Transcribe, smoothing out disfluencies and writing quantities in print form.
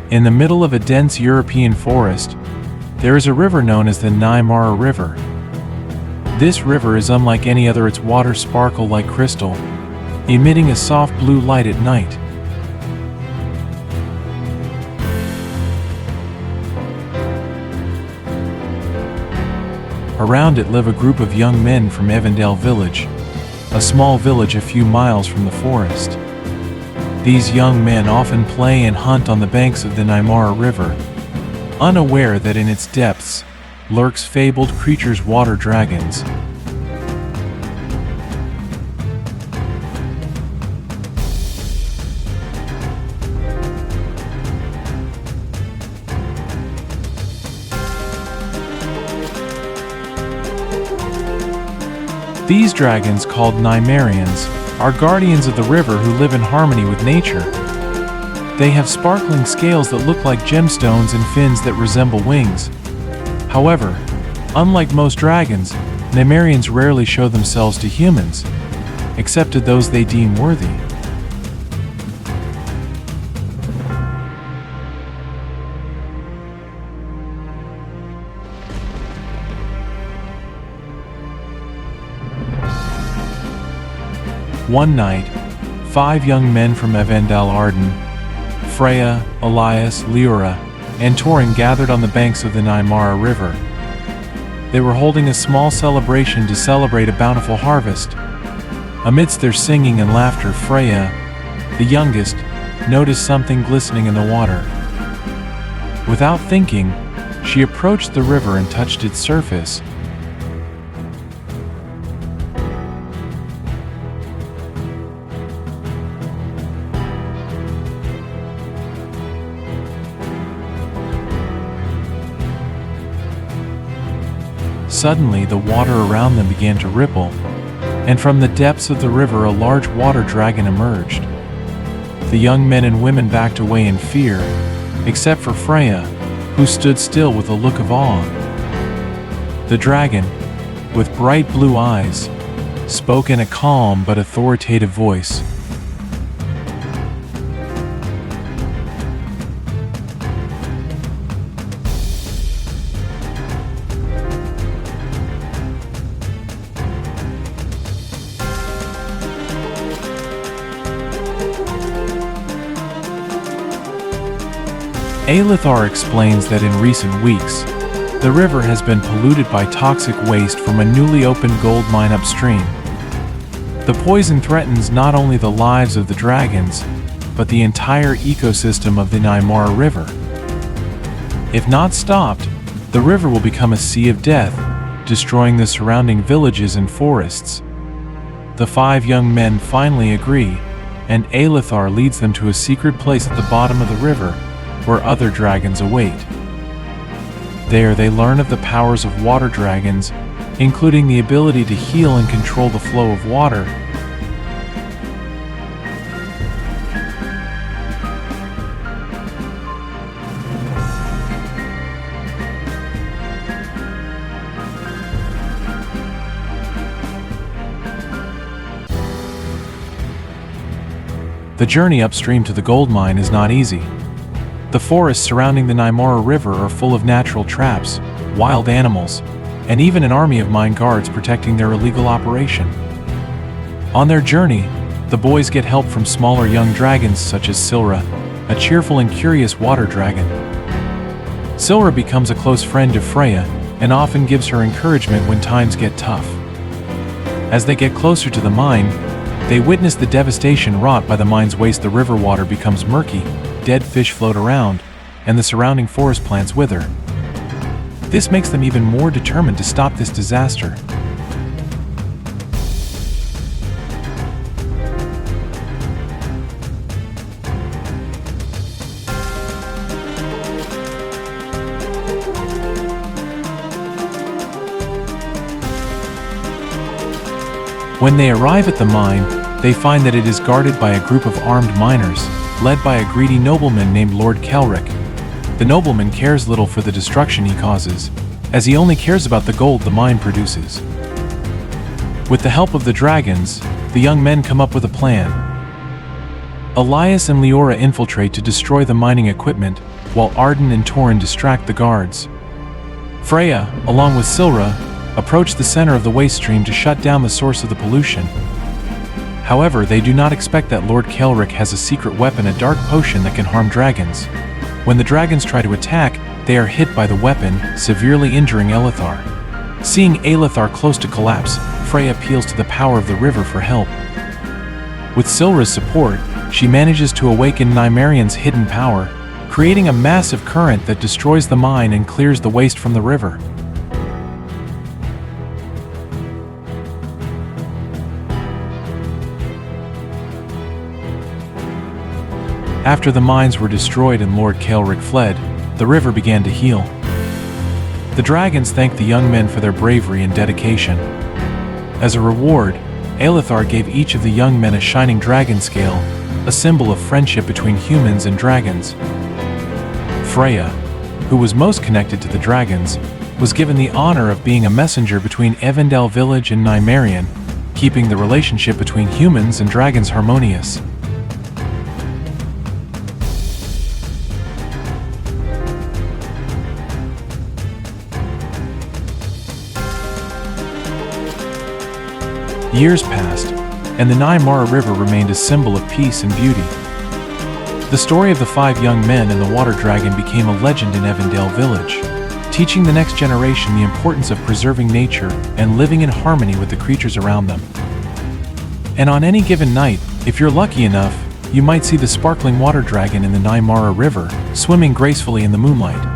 In the middle of a dense European forest, there is a river known as the Nymara River. This river is unlike any other. Its waters sparkle like crystal, emitting a soft blue light at night. Around it live a group of young men from Evandale village, a small village a few miles from the forest. These young men often play and hunt on the banks of the Nymara River, unaware that in its depths lurks fabled creatures, water dragons. These dragons, called Nymarians, are guardians of the river who live in harmony with nature. They have sparkling scales that look like gemstones and fins that resemble wings. However, unlike most dragons, Nymarians rarely show themselves to humans, except to those they deem worthy. One night, 5 young men from Evandale Arden, Freya, Elias, Leora, and Torin gathered on the banks of the Nymara River. They were holding a small celebration to celebrate a bountiful harvest. Amidst their singing and laughter, Freya, the youngest, noticed something glistening in the water. Without thinking, she approached the river and touched its surface. Suddenly, the water around them began to ripple, and from the depths of the river a large water dragon emerged. The young men and women backed away in fear, except for Freya, who stood still with a look of awe. The dragon, with bright blue eyes, spoke in a calm but authoritative voice. Alethar explains that in recent weeks, the river has been polluted by toxic waste from a newly opened gold mine upstream. The poison threatens not only the lives of the dragons, but the entire ecosystem of the Nymara River. If not stopped, the river will become a sea of death, destroying the surrounding villages and forests. The 5 young men finally agree, and Alethar leads them to a secret place at the bottom of the river, where other dragons await. There they learn of the powers of water dragons, including the ability to heal and control the flow of water. The journey upstream to the gold mine is not easy. The forests surrounding the Nymara River are full of natural traps, wild animals, and even an army of mine guards protecting their illegal operation. On their journey, the boys get help from smaller young dragons such as Silra, a cheerful and curious water dragon. Silra becomes a close friend of Freya and often gives her encouragement when times get tough. As they get closer to the mine, they witness the devastation wrought by the mine's waste. The river water becomes murky, dead fish float around, and the surrounding forest plants wither. This makes them even more determined to stop this disaster. When they arrive at the mine, they find that it is guarded by a group of armed miners, led by a greedy nobleman named Lord Kelric. The nobleman cares little for the destruction he causes, as he only cares about the gold the mine produces. With the help of the dragons, the young men come up with a plan. Elias and Leora infiltrate to destroy the mining equipment, while Arden and Torin distract the guards. Freya, along with Silra, approach the center of the waste stream to shut down the source of the pollution. However, they do not expect that Lord Kelric has a secret weapon, a dark potion that can harm dragons. When the dragons try to attack, they are hit by the weapon, severely injuring Elithar. Seeing Elithar close to collapse, Freya appeals to the power of the river for help. With Silra's support, she manages to awaken Nymarian's hidden power, creating a massive current that destroys the mine and clears the waste from the river. After the mines were destroyed and Lord Kelric fled, the river began to heal. The dragons thanked the young men for their bravery and dedication. As a reward, Elithar gave each of the young men a shining dragon scale, a symbol of friendship between humans and dragons. Freya, who was most connected to the dragons, was given the honor of being a messenger between Evendel village and Nymarian, keeping the relationship between humans and dragons harmonious. Years passed, and the Nymara River remained a symbol of peace and beauty. The story of the 5 young men and the water dragon became a legend in Evendale village, teaching the next generation the importance of preserving nature and living in harmony with the creatures around them. And on any given night, if you're lucky enough, you might see the sparkling water dragon in the Nymara River, swimming gracefully in the moonlight.